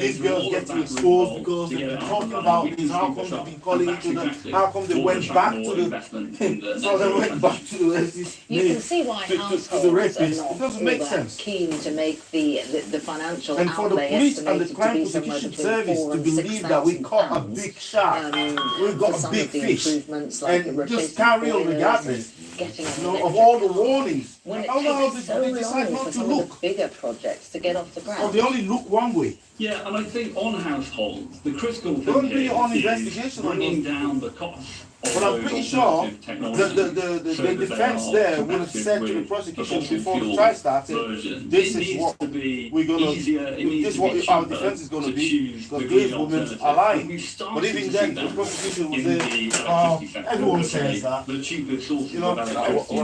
these girls getting exposed because they've been talking about this. How come they've been calling each other? How come they went back to the? So they went back to the. You can see why households the are rapists. not It doesn't all make that sense. keen to make the financial And for the outlay police and the estimated to crime be somewhere prosecution between service £4,000 to and believe that we caught a £6,000. big shark, we've for got a some big of the fish, improvements, like and replacing just carry on boilers, regardless. getting an You know, of electric all the car. warnings. When it How the hell takes did so they decide long not for to some of look? the bigger projects to get off the ground. Or they only look one way. Yeah, and I think on households, the critical thing Don't be on is investigation on bringing those. down the cost of But I'm those pretty sure alternative technologies the so that they defense are there would have competitive said to the with prosecution fossil before the fuel trial started, versions. this It is needs what to be we're gonna, easier, it needs this is to what be our cheaper defense is going to to be, choose because the these green women alternative. are lying. We started But even to then, see the that prosecution was in there, the oh, electricity sector. everyone says that. The cheapest sources You know, of electricity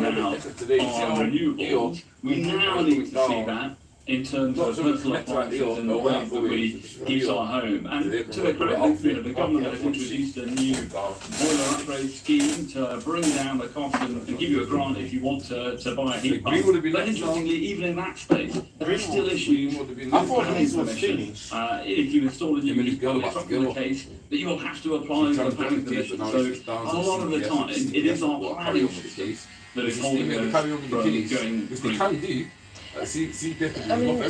now are renewables. We now need to see that in terms of personal appliances and the way that we heat our home. And to their credit, the government has introduced a new boiler upgrade scheme to bring down the cost and give you a grant if you want to buy a heat pump. But interestingly, even in that space, there are still issues with I thought planning this was permission. finished. If you install a new heat pump, it's often the case that you will have to apply for planning permission. So a lot of the time, it is our planning system that is holding us from going through. I mean,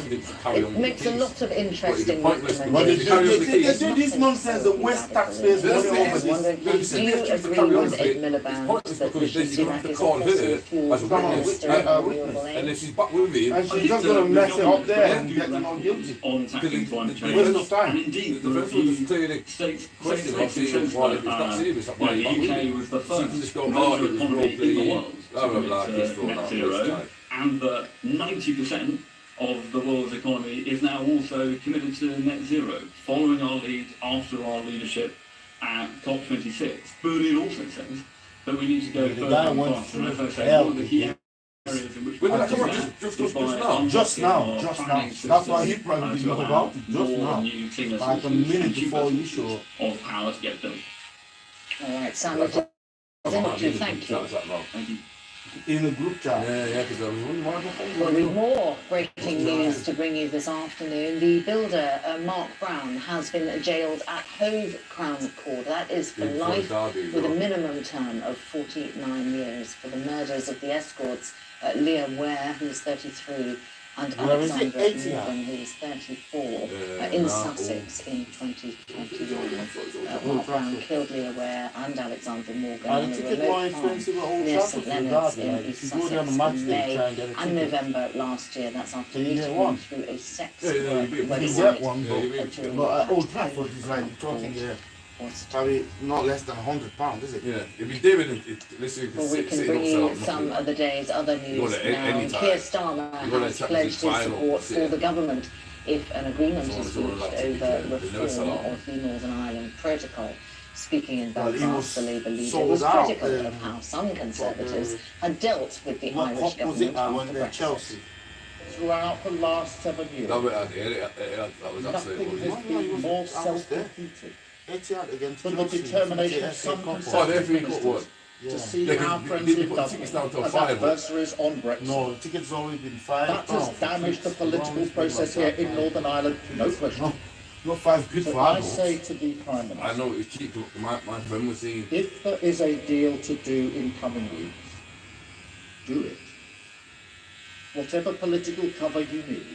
it makes a lot of interesting But they do this nonsense and waste taxpayers' money over this. Do you agree with Ed Miliband that Rishi Sunak is a fossil fuel minister of renewable And energy? if she's back with me, And she's just going to mess it up there and get them all guilty. On tackling climate change. Waste of time. And indeed, the the first one was review clearly states question says of why if it's not serious, the UK was the so you can first just go, major oh, it was economy in the world blah, blah, blah, to he's commit thrown net out, zero, that's right. and that 90% of the world's economy is now also committed to net zero, following our lead after our leadership at COP26. But it also says that we need to go The further guy and went faster. And as I through say, hell. one of the key areas in which When we did that come do up? that Just is by now? Just now, unlocking just our now. planning That's why he system, probably to didn't know allow about it. Just more now. new cleaner Like a sources minute and cheaper before you sources show. of power to get done. All right, Sam, thank you. Thank you. In a group chat. Yeah, because I was wondering why the phone Well, was with more breaking news to bring you this afternoon, the builder Mark Brown has been jailed at Hove Crown Court. That is for life, with a minimum term of 49 years for the murders of the escorts Leah Ware, who's 33, and Alexandra Morgan, who was 34, in Sussex in 2021. Mark Brown killed Leah Ware and Alexandra Morgan on a remote farm near St Leonard's in East Sussex in May and November last year. That's after meeting him through a sex work website. But Old Trafford is like talking here. Probably not less than £100, is it? Yeah, if you do it, Well, we can bring you some of the day's other news now. Keir Starmer has pledged his support for the government if an agreement is reached over reform of the Northern Ireland Protocol. Speaking in Belfast, the Labour leader was critical of how some Conservatives had dealt with the Irish government after Brexit. Throughout the last 7 years, that was nothing has been more self-defeating against than the determination of some Conservative ministers to see our friends in Dublin as adversaries on Brexit. No, the ticket's already been fired. That has damaged the political process here in Northern Ireland, no question. Not 5 good So for I adults. say to the Prime Minister, I know it's cheap. My friend was saying, if there is a deal to do in coming weeks, do it. Whatever political cover you need,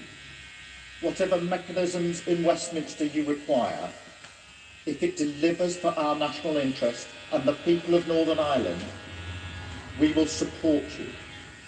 whatever mechanisms in Westminster you require, if it delivers for our national interest and the people of Northern Ireland, we will support you.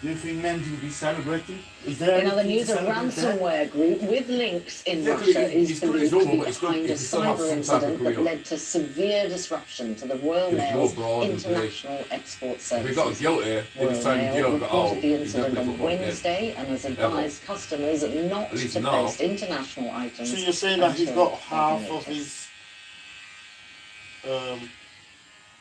Do you think Mendy will be celebrating? Is there In other anything news, to a celebrate there? ransomware group with links in Yeah, Russia is he's got believed his to own, be but he's got- behind a he still has cyber some type of incident that career. led to severe disruption to the Royal There's no Mail's broad and international export if we got a services. guilt here, Royal this time Mail jail got out. reported the He's incident definitely on football, yeah. Wednesday and has advised customers not At least to now. post international items. So you're saying that he's until got half further of notice. his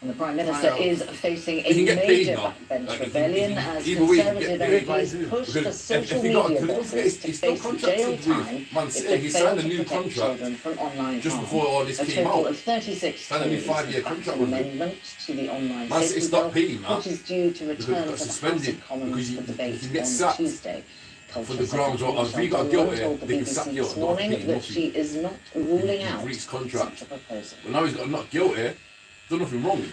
And the Prime Minister is facing a He can get paid major now. backbench Like, rebellion he- as either way, he can Conservative get paid. MPs push for Because social if he got- media because don't forget, bosses to he's still face jail contracted with time Man if City. they He fail signed a to new protect contract children from online just harm. before all this A came total out. of 36 Signed a new days 5-year of contract an with him. amendment to the online Man City safety stopped bill, paying that which is due to because it return got to the House suspended of Commons because for you debate can get on sacked. Tuesday. Culture the grounds, Secretary or if you got Michelle guilty, Dolan told the they can sack BBC you this and not morning pay that nothing. she is not ruling out Breach contract. such a proposal. But now he's got not guilty, done nothing wrong.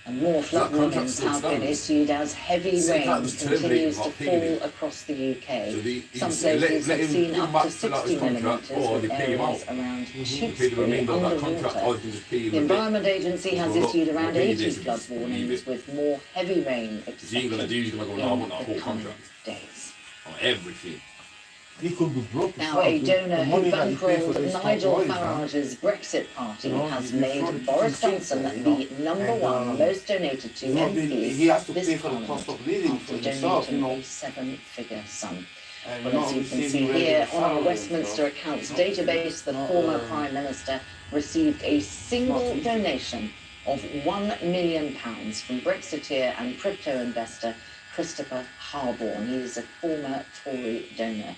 And more flood that contract warnings still have been stands? issued as heavy See, rain that was terminated continues to without paying fall it. across the UK. So Some say, places let have him seen come up back, to fill out 60 his contract, millimetres or with they pay him areas out. around Pay the Tewkesbury remainder of that contract, or underwater. you can just pay him The a bit. Environment Agency has Well, issued look, around we'll pay 80 this, flood just leave warnings it. with more heavy rain Because he ain't gonna expected do, he's gonna go, no, I want that in whole the coming contract. days. On everything. He could be broke. Now, a donor who bankrolled this Nigel oil, man. Farage's Brexit party You know, has you made fraud Boris the Johnson you know, the number and, one most donated to you know, MP he has to this pay for the Parliament cost of living after for himself, donating you know. a seven-figure sum. And Well, as you can see here on our Westminster accounts database, the former Prime Minister received a single donation of £1 million from Brexiteer and crypto investor Christopher Harborne. He is a former Tory donor.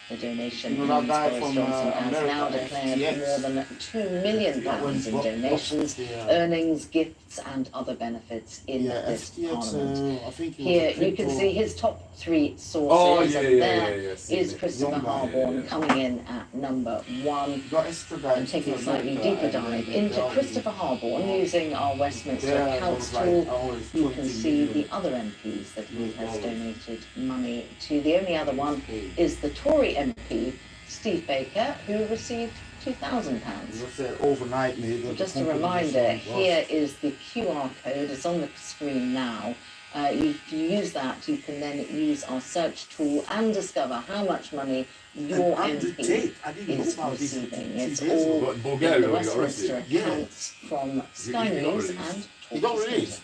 The donation You know means that guy Boris from, Johnson has America, now declared FTX? more than £2 million in donations, earnings, gifts and other benefits in this Parliament. I think he was Here a you can crypto- see his top three sources, Oh, yeah, and yeah, there yeah, yeah. is Christopher Young guy, Harborne yeah. coming in at number one. got extradited And taking a to slightly America, deeper and dive then into they'll- Christopher Harborne using our Westminster Yeah, accounts it was like tool, always you 20 can see million. the other MPs that he has $20. donated money to. The only other one is the Tory MP, Steve Baker, who received £2,000. You said overnight, maybe. Just a reminder, here is the QR code. It's on the screen now. If you use that, you can then use our search tool and discover how much money your MP is receiving. It's all But in Bulgaria, the we got Westminster arrested. accounts from Sky He got News released. and He got Talk released.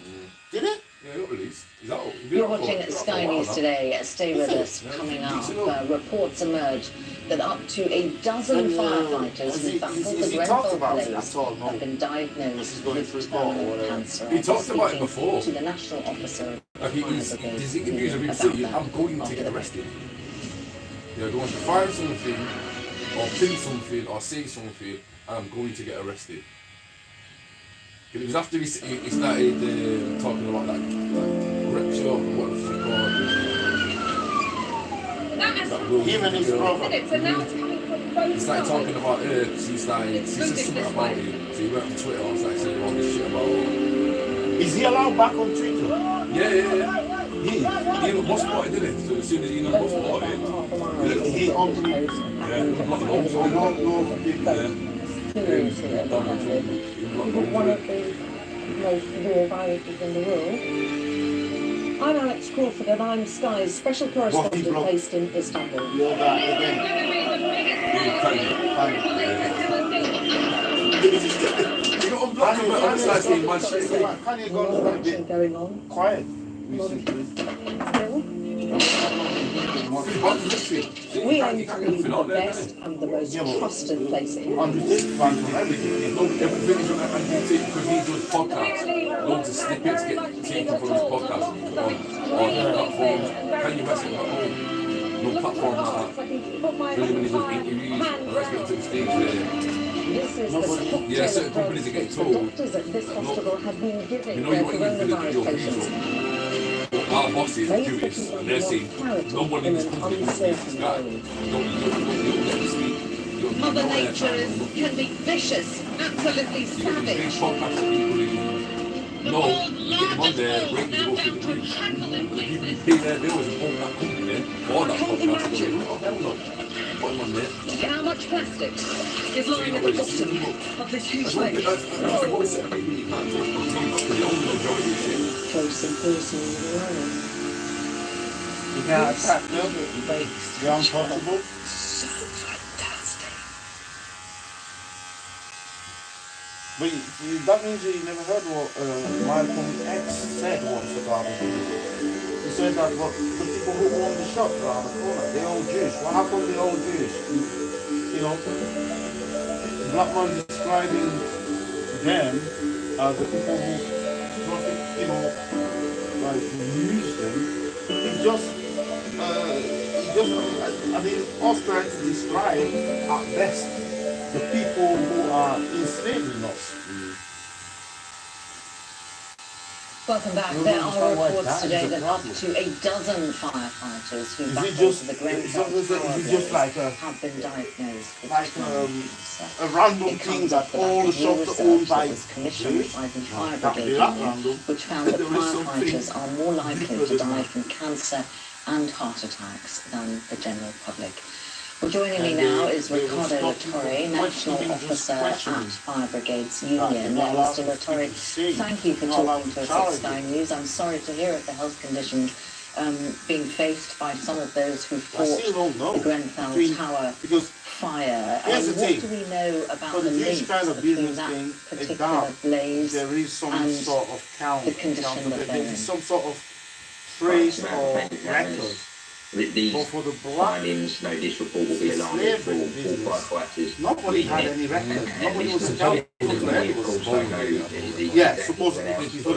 Did it? Yeah, he got released. He's out. He's been You're out for- watching he's out Sky for a while News now. today. Stay with us. Coming up, reports emerge that up to a dozen firefighters who battled the Grenfell Blaze have been diagnosed with terminal cancer. He talked about it before. To the National Officer Like his interviews have been saying, I'm going to get arrested. They're going to fire something, or pin something, or say something, I'm going to get arrested. It was after he started talking about that rep shop, what was it called? Him and his brother. He started talking about her, she said something about it. So he went on Twitter and started saying all this shit about her. Is he allowed back on Twitter? Yeah. He must bought it, didn't it? So as soon as he must bought it, He on one of the most raw viruses in the world. I'm Alex Crawford and I'm Sky's special correspondent based in Istanbul. You're that again. You got unblocked him on the side saying mad shit. Kanye got a Action bit going on. quiet Still. recently. We aim to be the best and the most trusted place in On the tip fans from everything. Everything is on because he does podcasts. Loads of snippets get taken from his podcast on platforms. Can you message at home? No platforms that. Really when he does interviews, and let's get to the stage where This is the cocktail yeah, certain of companies are getting drugs told, the doctors at this hospital have been giving you know their you want to coronavirus your patients. visa. Our bosses are curious and they're saying nobody in this company will speak to this guy. You don't let him speak. Mother Nature can be vicious, absolutely Big savage. podcast of people who know, you get them on there, ratings go through the roof. But the people who pay their bills and own that company for that podcast, they're going, oh hell no, put them on there. How much plastic is lying at the bottom of this huge lake? That's the voice that people you can't take because they own the majority of shit. Close and personal with the island. You can't attack them. You're uncomfortable. But that means you never heard what Malcolm X said once about it. He said that the people who own the shop around the corner, they're all Jewish. Well, how come they're all Jewish? You know, black man describing them as the people who profit, you know, like use them. It's just, I mean, us trying to describe at best the people who are enslaving us. Welcome back. No, There no, are it's not reports like today that. that It's a up problem. to a dozen firefighters who Is it battled just- the Grenfell is it power just like blaze a- have been diagnosed with like, lung cancer. a random It thing comes that off the all back the of new shops are owned research by that was commissioned British? by the No, Fire it can't be Brigade that Union, random. which found that There is something firefighters are more likely deeper to than die that. from cancer and heart attacks than the general public. Well, joining me And now they- is they will Ricardo stop you Latorre, from National questioning, just Officer at questioning. Fire Brigades You're Union. not allowed Mr. to Latorre, say. thank you for You're not allowed talking to to us challenge at Sky it. News. I'm sorry to hear of the health conditions being faced by some of those who I fought still don't know. the Grenfell Between- Tower Because fire. Here's the What thing. do we know about for the this links kind of between business that thing, particular blaze there is some and sort of count. the condition that there they're in? is some sort of trace or record. These But for the black, findings, no, this report will be alarming for all firefighters. nobody had any record. Nobody was We telling of course don't know the Yeah, exact supposedly, ins and outs but of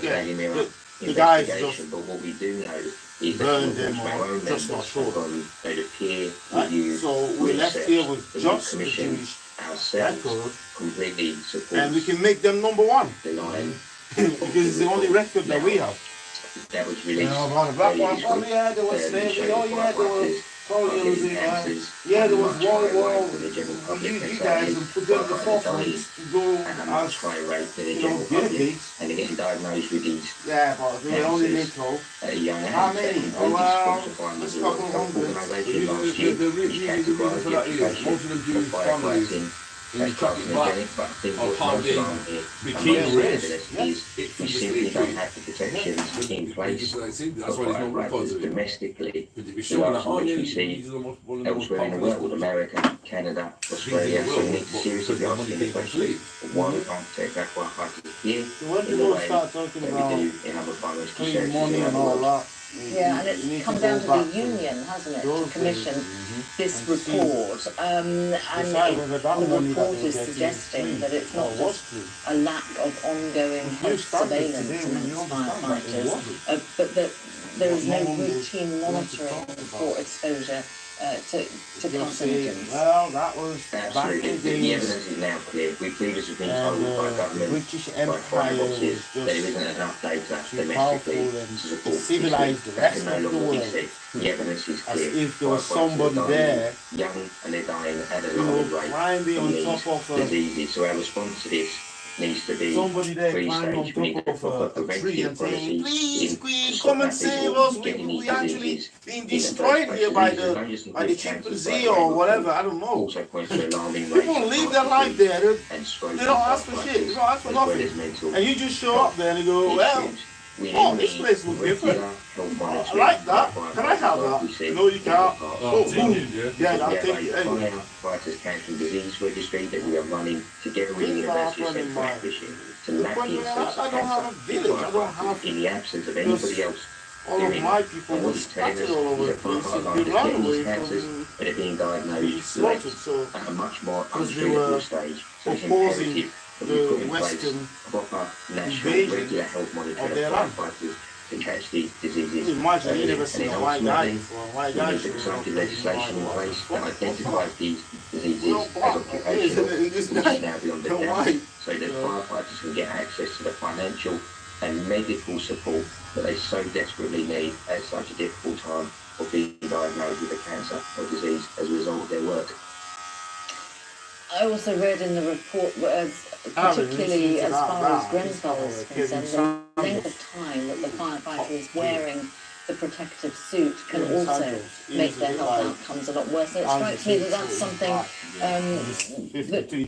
the- Mirror the guys investigation, just but what we do know is that burned some them of our or own just not members sure. have gone, they'd peer Right, review, so we left research, here with the just the commission Jewish ourselves record, completely and we supports can make them number one the line because it's the only record that we have. that was You released know, about the black earlier one, this oh week. yeah, there was slavery, oh yeah, there was colonialism, yeah, there was World War. You guys and put them in the forefront to go At a much as, higher rate than the you know, general guinea public, pigs. and they're getting diagnosed with these Yeah, but they were only little. at a young age. How many? And Oh, well, sponsored by it's the a World couple Health hundred. Organisation last The year, reason which categorised for the that is occupation most of them of Jewish families firefighting in the as traffic carcinogenic, but I think on what's palm most day alarming here, became and most raised. evidence is we simply don't have the protections in place That's for why there's no records firefighters of it. domestically. Because it The was showing that, last oh which yeah, we see these are the most, one of the most elsewhere in the powerful world, America, Canada, things in Australia, the so we world, need to but seriously because be the money asking the came from question slaves. why we can't protect our firefighters here So when in the people way start talking that we about do in other fire rescue clean services money around and the all world. that, Yeah, and you it's need come to down go to back the union, hasn't it, to those commission days, this and see report. And decide whether that the money that report they is get suggesting clean that it's or not was just clean. a lack of ongoing You health started surveillance today when you amongst understand that it firefighters, wasn't. but that there is no What normally routine we want to monitoring talk about. for exposure to You'll say, carcinogens. well, that was back Absolutely. in the The days, evidence is now clear. We previously been and told by the government, British by Empire foreign was bosses, just that there isn't enough data too powerful domestically and to support civilized the this. That rest can no of the longer be world. said. The evidence is As clear. if there was Firefighters are somebody dying there, young, and they're dying at a you know, lower rate climbing from on these top of a, diseases. So our response to this needs to be somebody there climbing on three-stage. We need a top of proper a tree preventative and saying, policy please, in Queen, to come and stop save people us, getting we these actually diseases being in the first destroyed place. here So by these the don't just by the include cancers, chimpanzee but or whatever, I don't know. also points to alarming rates People of live their heart life disease there, and stroke they don't ask for shit, they don't ask for as well nothing. as mental And you just show up there and you go, well, issues. We oh, need this place looks regular different. health I monitoring like that. by Can I have firefighters, that? we see No, you in can't. other parts Oh, of the boom. world. Yeah, We I'll have take a it anyway. firefighters cancer disease registry that we are running together with Please University of don't Central run in Africa to Look, map when the you- incidence I of don't have a cancer village, I don't have- in the absence of anybody else. All of my people And were what he's telling us scattered all over the is that place. firefighters They ran getting away these cancers, from but they're being being diagnosed slaughtered. late So at a much more because they untreatable were stage. So it's opposing imperative that we the put in place Western proper national invasion regular health monitoring of their of land. firefighters to catch these diseases. Imagine you early. never And seen then a white guy ultimately, before. A white we guy need should legislative know. legislation in place that What? identifies these diseases Well, as black, occupational, isn't it? This which guy- is now beyond the the doubt, white. so that firefighters can get access to the financial and medical support that they so desperately need at such a difficult time of being diagnosed with a cancer or disease as a result of their work. I also read in the report, particularly as far as Grenfell is concerned, the length of time that the firefighter is wearing the protective suit can also make their health outcomes a lot worse. And it strikes me that that's something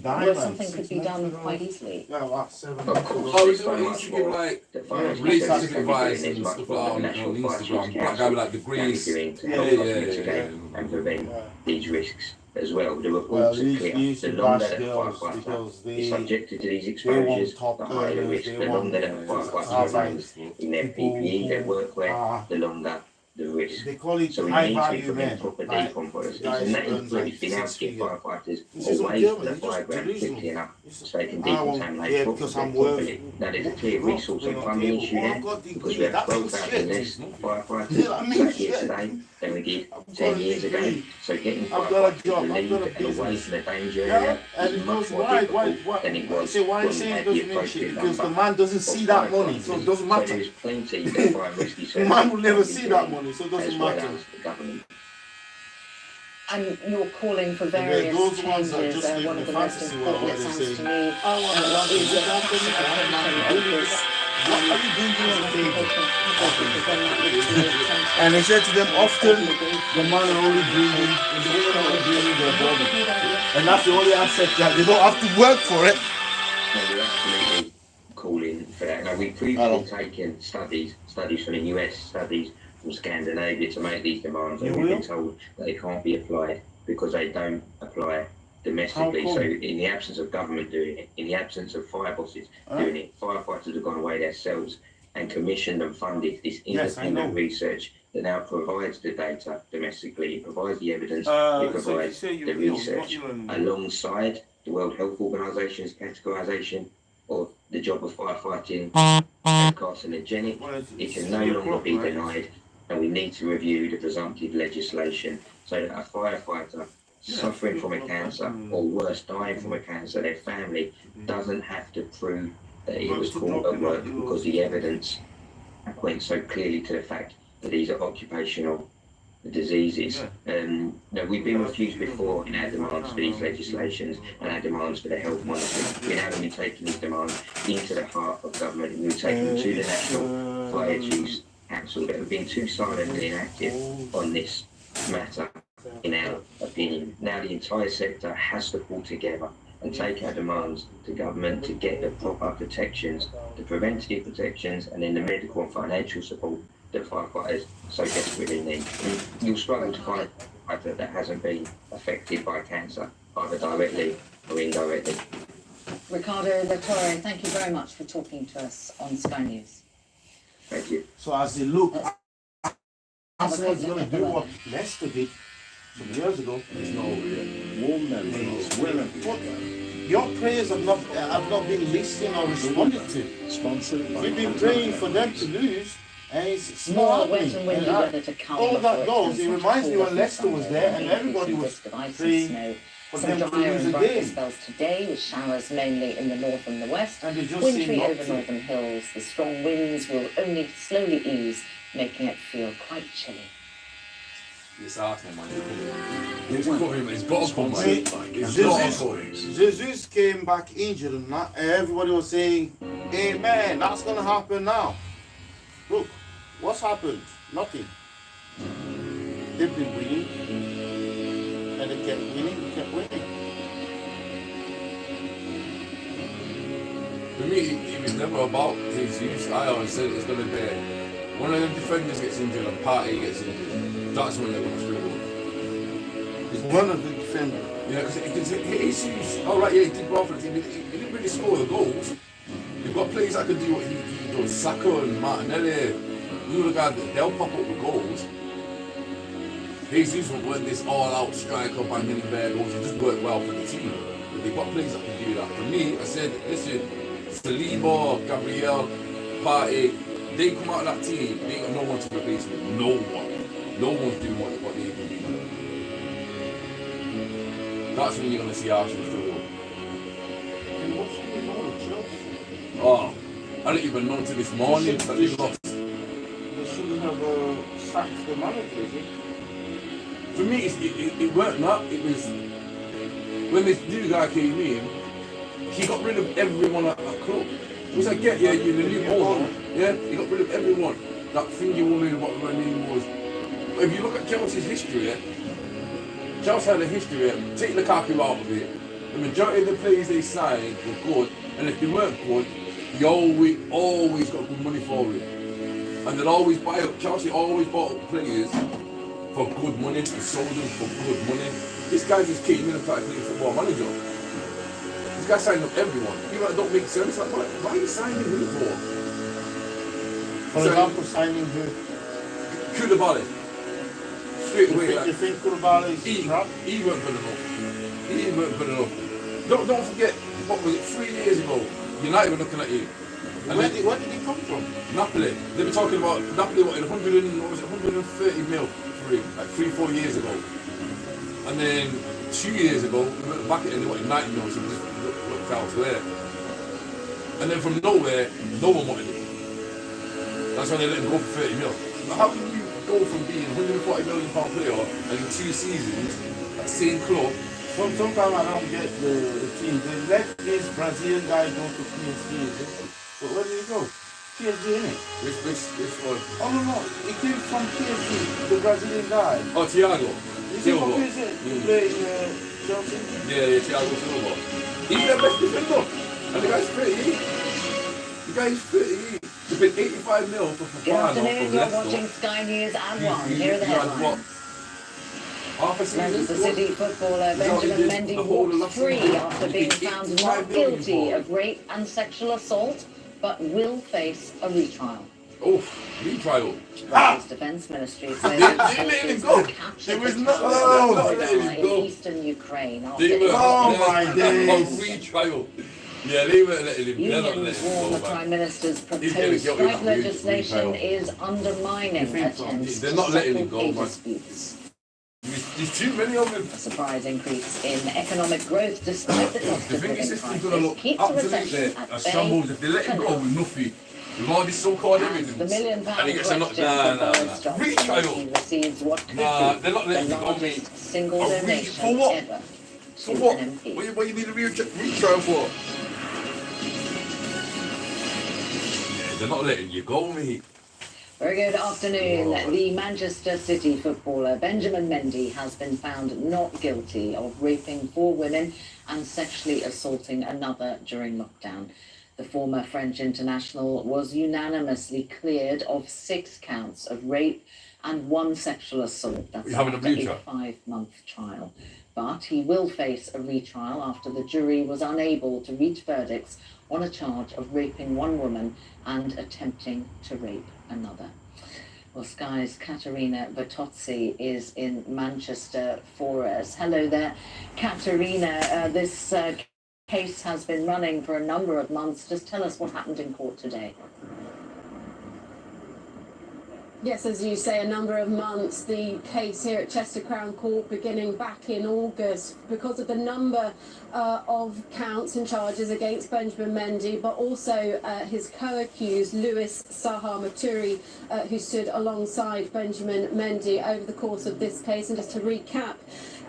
where something could be done quite easily. Yeah, about 7 Of course, Oh, there's is so it he much used to give more like that fire rescue relationship services can be advice doing. and There's stuff much like more that that the National on Fire Rescue Instagram. Black guy Council with like can be degrees. doing to Yeah, help yeah, us yeah, mitigate yeah. and prevent Yeah. these risks as well. The Well, reports are these clear. used The to longer bash that a girls firefighter because is they subjected to these want exposures, top the higher the earners, risk. they The want longer that a firefighter have remains in their people PPE, their who workwear, are the longer the risk. They call it So we high need to value put in men. proper Like, decomposers, guys and that earn includes like being able to 6 get figures. firefighters This is away German, from the it's just fire ground delusional. quickly enough It's- so they can I want, decontaminate yeah, properly. because I'm worth Now there's a clear what resource bring and on funding table. issue Oh, there I've got because degree. we have That means 12,000 shit. less firefighters That means sat here shit. today than we did I've got 10 a years ago. degree. So getting I've got a firefighters job, I've got relieved a and away business. from the danger Yeah, area and is it much goes, more why, difficult than it I was say, why when we saying had it the doesn't mean shit? appropriate Because the number man doesn't of see that money, so firefighters. it doesn't So matter. there's plenty that fire and rescue The man will never services see can that do, money, so it as doesn't well matter. as the government. And you're calling for various those ones that changes. just live One in of the the most fantasy world important, where it they sounds say, to me, I want to run is to a the company, I want classification to of do this. this. What are you doing to the table? Because then that would be a transfer And they said to them, often obligation. the man are only bringing, the women are only bringing their body. And that's the only aspect that they don't have to work for it. No, we're absolutely calling for that. Now, we've previously taken studies from the US, studies from Scandinavia to make these demands, and we've been told that they can't be applied because they don't apply domestically. So in the absence of government doing it, in the absence of fire bosses doing it, firefighters have gone away themselves and commissioned and funded this independent research that now provides the data domestically, it provides the evidence, it provides the research alongside the World Health Organization's categorization of the job of firefighting as carcinogenic. It can no longer be denied, and we need to review the presumptive legislation so that a firefighter suffering from a cancer, or worse, dying from a cancer, their family doesn't have to prove that it was caught at work, because the evidence points so clearly to the fact that these are occupational diseases. Now, we've been refused before in our demands for these legislations and our demands for the health monitoring. We're now going to be taking these demands into the heart of government, and we're taking them to the National Fire Chiefs Council that have been too silently inactive on this matter, in our opinion. Now the entire sector has to pull together and take our demands to government to get the proper protections, the preventative protections, and then the medical and financial support that firefighters so desperately need. You'll struggle to find a firefighter that hasn't been affected by cancer, either directly or indirectly. Ricardo Latore, thank you very much for talking to us on Sky News. Thank you. So as they look, Arsenal's going to do what Leicester did some years ago. There's no warm memories will Your prayers have not been listened or responded to. Sponsored by We've been praying for them to lose, and it's More not wet and happening. windy And weather to come. all that before goes, it turns reminds me colder when Leicester from was Sunday, there and an everybody increasing was risk of ice and praying snow. for Some them to drier lose and brighter again. spells today, with showers mainly in the north and the west. And they just Wintry seem not over to. northern hills. The strong winds will only slowly ease, making it feel quite chilly. This Arsenal man, he's coming, he's got to come, man. He's Jesus, got to come. Jesus came back injured and that, and everybody was saying, amen, that's going to happen now. Look, what's happened? Nothing. They've been winning, and they kept winning. For me, it was never about his use. I always said it's going to be one of the defenders gets injured and Partey gets injured. That's when they're going to struggle. It's one of the defenders. Yeah, because he's alright, yeah, he did well for the team. He didn't really score the goals. You've got players that can do what he does. Saka and Martinelli, those are the guys that they'll pop up with goals. Jesus weren't this all-out striker banging in bare goals. He just worked well for the team. But they've got players that can do that. For me, I said, listen, Saliba, Gabriel, Partey, they come out of that team, they ain't got no one to replace them. No one. No one's doing what they can do. That's when you're going to see Arsenal struggle. And what's going on with Chelsea? Oh, I didn't even know until this morning that they lost. They shouldn't have sacked the manager, is it? For me, it weren't that. It was when this new guy came in, he got rid of everyone at that club. He was like, yeah, you're the new owner. Yeah, he got rid of everyone. That thingy woman, what her name was. If you look at Chelsea's history, Chelsea had a history, take Lukaku out of it. The majority of the players they signed were good, and if they weren't good, you always got good money for it. And they'd always buy up, Chelsea always bought up players for good money, and sold them for good money. This guy just came in and started playing football manager. This guy signed up everyone. People that don't make sense, like, why are you signing him for? For example, signing who? Koulibaly. Straight away, You like, think Koulibaly is crap? he weren't good enough. He weren't good enough. Don't forget, what was it, 3 years ago? United were looking at you. And Where did he come from? Napoli. They were talking about Napoli wanted 130 mil for him, like 3-4 years ago. And then 2 years ago, we went back at it and they wanted 90 mil, so we just looked elsewhere. And then from nowhere, no one wanted it. That's when they let him go for 30 mil. But how can you go from being £140 million player and in 2 seasons, that same club? Sometimes I don't get the team. They let this Brazilian guy go to PSG. But where did he go? PSG, innit? Which one? Oh no, he came from PSG, the Brazilian guy. Oh, Thiago. Is he from PSG? He played in Chelsea? Yeah, Thiago Silva. He's their best defender. And the guy's 38. The guy's 38. He paid 85 mil for Good Fofana afternoon, from you're Leicester. watching Sky News at 1. Here are the headlines. Manchester City footballer Benjamin Mendy walks free after being found not guilty of rape and sexual assault, but will face a retrial. Oh, retrial. Russia's defense ministry says They let him go. captured It was the not terrorist letting him in go. eastern Ukraine after They were my days. on retrial. Yeah, they weren't letting him. They're not Unions letting him warn go, the man. Prime Minister's He's getting proposed guilty strike of legislation retrial. is undermining attempts They're to not letting him settle go, pay man. disputes. There's too many of them. A surprise increase in economic growth despite the cost The of thinking living system's gonna crisis look keeps a recession absolutely at a bay shambles if they let him for go now. with nothing. With all this so-called And evidence. the £1 million And he gets a question knock. for Boris Johnson Retrial. he receives what could Nah, be they're not the letting him go, mate. largest single For donation what? ever So to what? an MP. What you need a retrial for? Yeah, they're not letting you go, mate. Very good afternoon. The Manchester City footballer Benjamin Mendy has been found not guilty of raping 4 women and sexually assaulting another during lockdown. The former French international was unanimously cleared of 6 counts of rape and 1 sexual assault. That's You having a after retrial? 5-month trial. But he will face a retrial after the jury was unable to reach verdicts on a charge of raping 1 woman and attempting to rape another. Well, Sky's Caterina Bertozzi is in Manchester for us. Hello there, Caterina. This case has been running for a number of months. Just tell us what happened in court today. Yes, as you say, a number of months. The case here at Chester Crown Court beginning back in August because of the number of counts and charges against Benjamin Mendy, but also his co-accused Louis Sahar Maturi, who stood alongside Benjamin Mendy over the course of this case. And just to recap,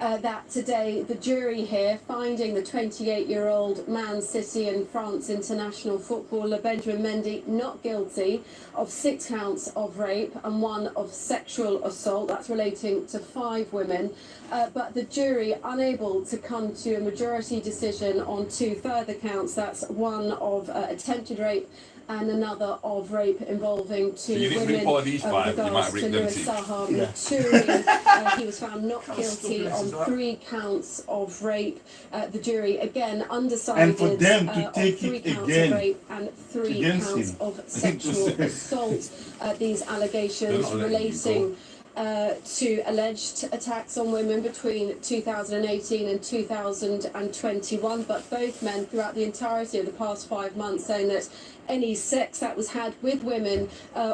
that today the jury here finding the 28-year-old Man City and France international footballer Benjamin Mendy not guilty of 6 counts of rape and 1 of sexual assault. That's relating to 5 women. But the jury unable to come to a majority decision on 2 further counts. That's 1 of attempted rape and another of rape involving 2 you women. didn't all these 5, you might Regards read to them Louis too. Sahar Maturi, he was found not guilty on 3 counts of rape. The jury again undecided And for them to on take 3 it counts again of rape and 3 against counts him. of sexual assault. These allegations They're not letting you relating to alleged attacks on women between 2018 and 2021, but both men throughout the entirety of the past 5 months saying that any sex that was had with women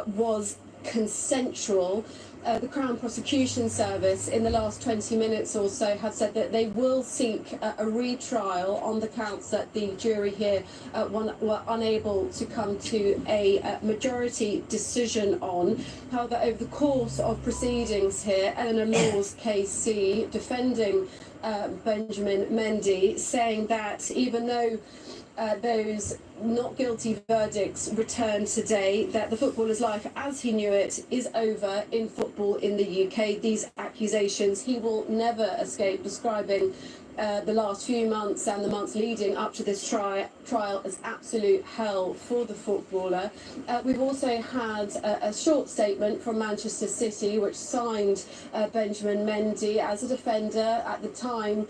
was consensual. The Crown Prosecution Service in the last 20 minutes or so have said that they will seek a retrial on the counts that the jury here were unable to come to a majority decision on. However, over the course of proceedings here, Eleanor Law's KC defending Benjamin Mendy, saying that even though those not guilty verdicts returned today, that the footballer's life as he knew it is over in football in the UK. These accusations he will never escape, describing the last few months and the months leading up to this trial as absolute hell for the footballer. We've also had a short statement from Manchester City, which signed Benjamin Mendy as a defender. At the time,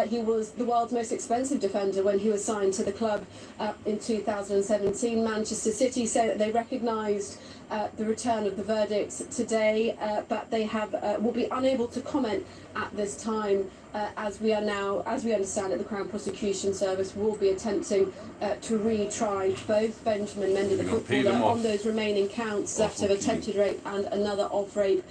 he was the world's most expensive defender when he was signed to the club in 2017. Manchester City say that they recognised the return of the verdicts today, but they will be unable to comment at this time, as we understand it, the Crown Prosecution Service will be attempting to retry both Benjamin Mendy, the footballer, on those remaining counts, that of attempted rape and another of rape,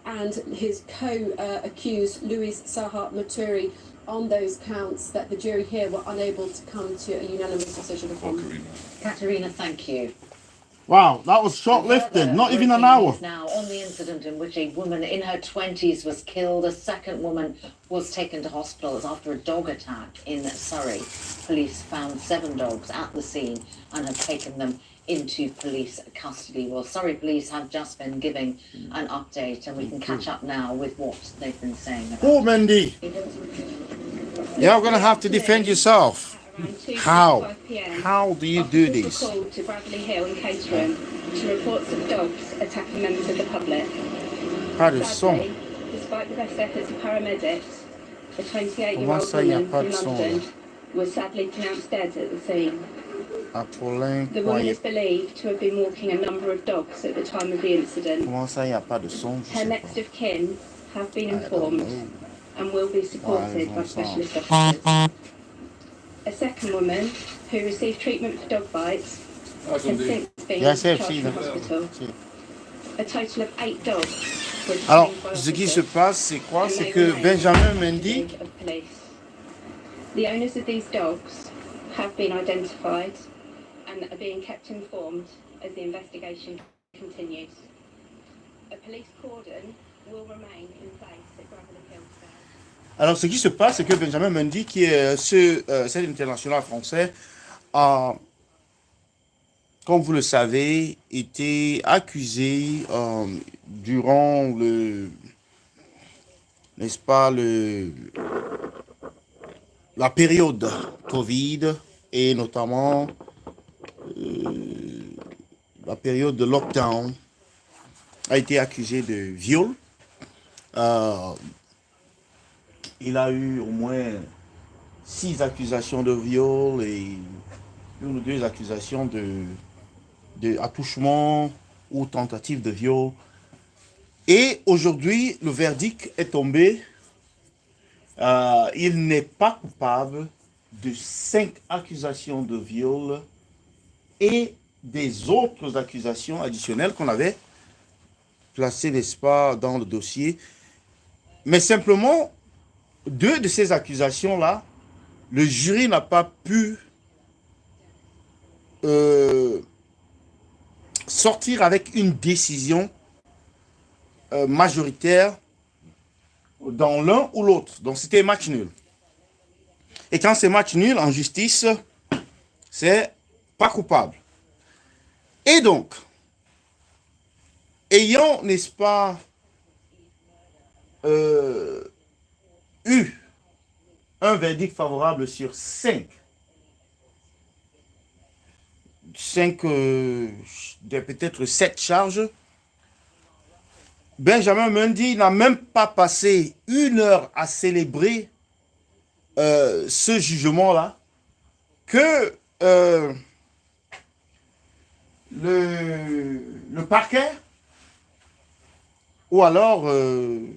and his co-accused, Louis Saha Maturi, on those counts that the jury here were unable to come to a unanimous decision upon. Katerina, thank you. Wow, that was short-lived, not even an hour. Now, on the incident in which a woman in her 20s was killed, a second woman was taken to hospital after a dog attack in Surrey. Police found 7 dogs at the scene and have taken them into police custody. Well, Surrey police have just been giving an update, and we can catch up now with what they've been saying about Oh, Mendy, you're going to have to defend yourself. How? How do you do this? Called to Bradley Hill in Caterham to reports of dogs attacking members of the public. Sadly, despite the best efforts of paramedics, a 28-year-old woman from London was sadly pronounced dead at the scene. The woman is believed to have been walking a number of dogs at the time of the incident. Her next of kin have been informed and will be supported by specialist officers. A second woman who received treatment for dog bites has since been discharged from hospital. A total of 8 dogs were detained Alors, by ce qui se officers, passe, c'est quoi? and C'est they que remain Benjamin in Mendy, custody of police. The owners of these dogs have been identified and are being kept informed as the investigation continues. A police cordon will remain in place at Gravelly Hill today. alors ce qui se passe, c'est que Benjamin Mendy, qui est cet international français, a, comme vous le savez, été accusé durant la période Covid, et notamment la période de lockdown, a été accusé de viol. Il a eu au moins 6 accusations de viol et 1 ou 2 accusations de attouchement ou tentative de viol. Et aujourd'hui, le verdict est tombé. Il n'est pas coupable de 5 accusations de viol et des autres accusations additionnelles qu'on avait placées, n'est-ce pas, dans le dossier. Mais simplement, 2 de ces accusations-là, le jury n'a pas pu sortir avec une décision majoritaire dans l'un ou l'autre. Donc c'était match nul. Et quand c'est match nul en justice, c'est pas coupable. Et donc, ayant, n'est-ce pas, eu un verdict favorable sur 5 peut-être 7 charges, Benjamin Mendy n'a même pas passé 1 heure à célébrer ce jugement-là, que le parquet ou alors le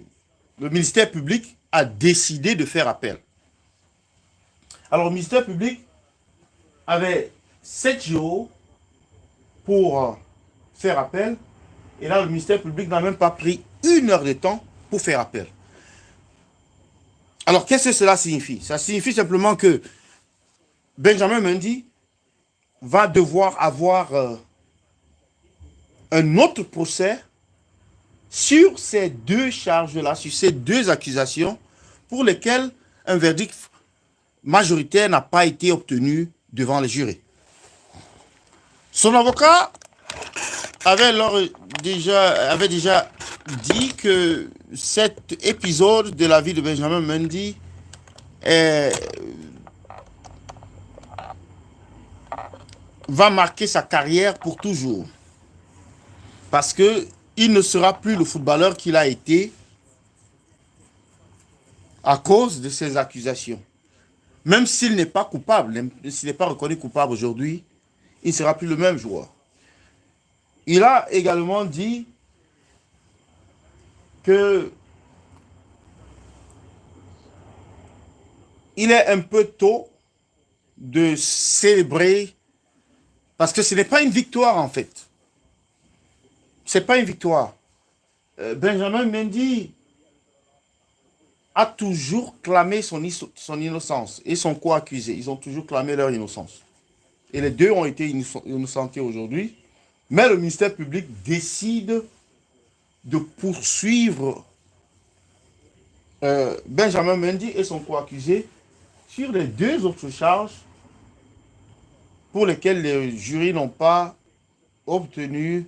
ministère public a décidé de faire appel. Alors, le ministère public avait 7 jours pour faire appel. Et là, le ministère public n'a même pas pris 1 heure de temps pour faire appel. Alors, qu'est-ce que cela signifie? Ça signifie simplement que Benjamin Mendy va devoir avoir un autre procès sur ces 2 charges-là, sur ces 2 accusations pour lesquelles un verdict majoritaire n'a pas été obtenu devant les jurés. Son avocat avait déjà dit que cet épisode de la vie de Benjamin Mendy va marquer sa carrière pour toujours. Parce qu'il ne sera plus le footballeur qu'il a été à cause de ces accusations. Même s'il n'est pas coupable, s'il n'est pas reconnu coupable aujourd'hui, il ne sera plus le même joueur. Il a également dit que il est un peu tôt de célébrer parce que ce n'est pas une victoire en fait. C'est pas une victoire. Benjamin Mendy a toujours clamé son innocence et son co-accusé. Ils ont toujours clamé leur innocence. Et les deux ont été innocentés aujourd'hui. Mais le ministère public décide de poursuivre Benjamin Mendy et son co-accusé sur les deux autres charges pour lesquelles les jurys n'ont pas obtenu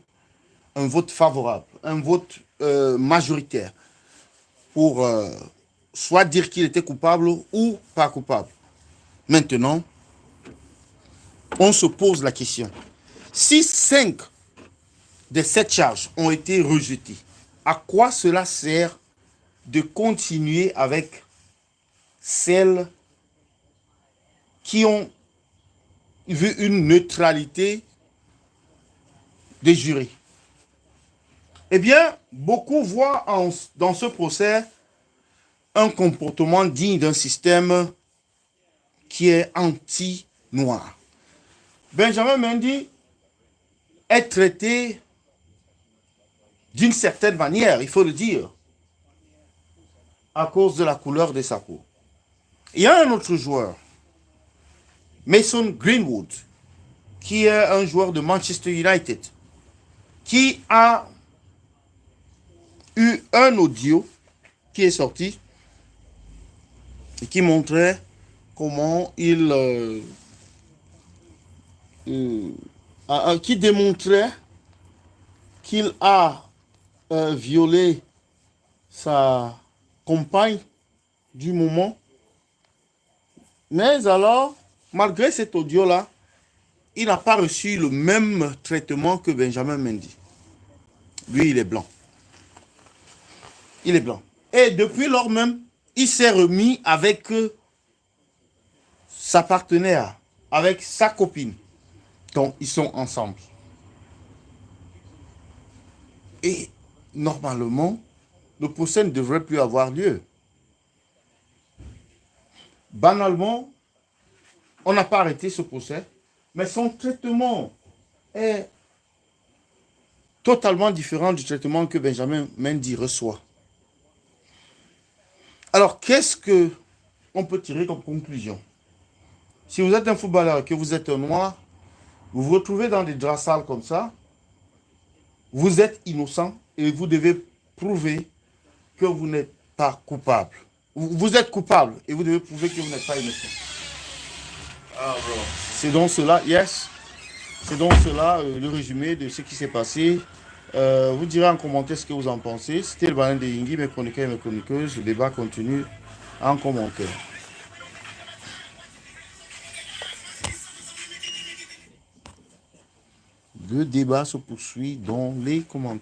un vote favorable, un vote majoritaire pour soit dire qu'il était coupable ou pas coupable. Maintenant, on se pose la question. Si 5 des 7 charges ont été rejetées, à quoi cela sert de continuer avec celles qui ont vu une neutralité des jurys? Eh bien, beaucoup voient dans ce procès un comportement digne d'un système qui est anti-noir. Benjamin Mendy est traité d'une certaine manière, il faut le dire, à cause de la couleur de sa peau. Il y a un autre joueur, Mason Greenwood, qui est un joueur de Manchester United, qui a eu un audio qui est sorti et qui montrait comment qui démontrait qu'il a violé sa compagne du moment. Mais alors, malgré cet audio-là, il n'a pas reçu le même traitement que Benjamin Mendy. Lui, il est blanc. Il est blanc. Et depuis lors même, il s'est remis avec sa partenaire, avec sa copine. Donc, ils sont ensemble. Et normalement, le procès ne devrait plus avoir lieu. Banalement, on n'a pas arrêté ce procès, mais son traitement est totalement différent du traitement que Benjamin Mendy reçoit. Alors, qu'est-ce qu'on peut tirer comme conclusion? Si vous êtes un footballeur et que vous êtes un noir, vous vous retrouvez dans des draps sales comme ça, vous êtes innocent et vous devez prouver que vous n'êtes pas coupable. Vous êtes coupable et vous devez prouver que vous n'êtes pas innocent. C'est donc cela, yes. C'est donc cela le résumé de ce qui s'est passé. Vous direz en commentaire ce que vous en pensez. C'était le baleine de Yingui, mes chroniqueurs et mes chroniqueuses. Le débat continue en commentaire. Le débat se poursuit dans les commentaires.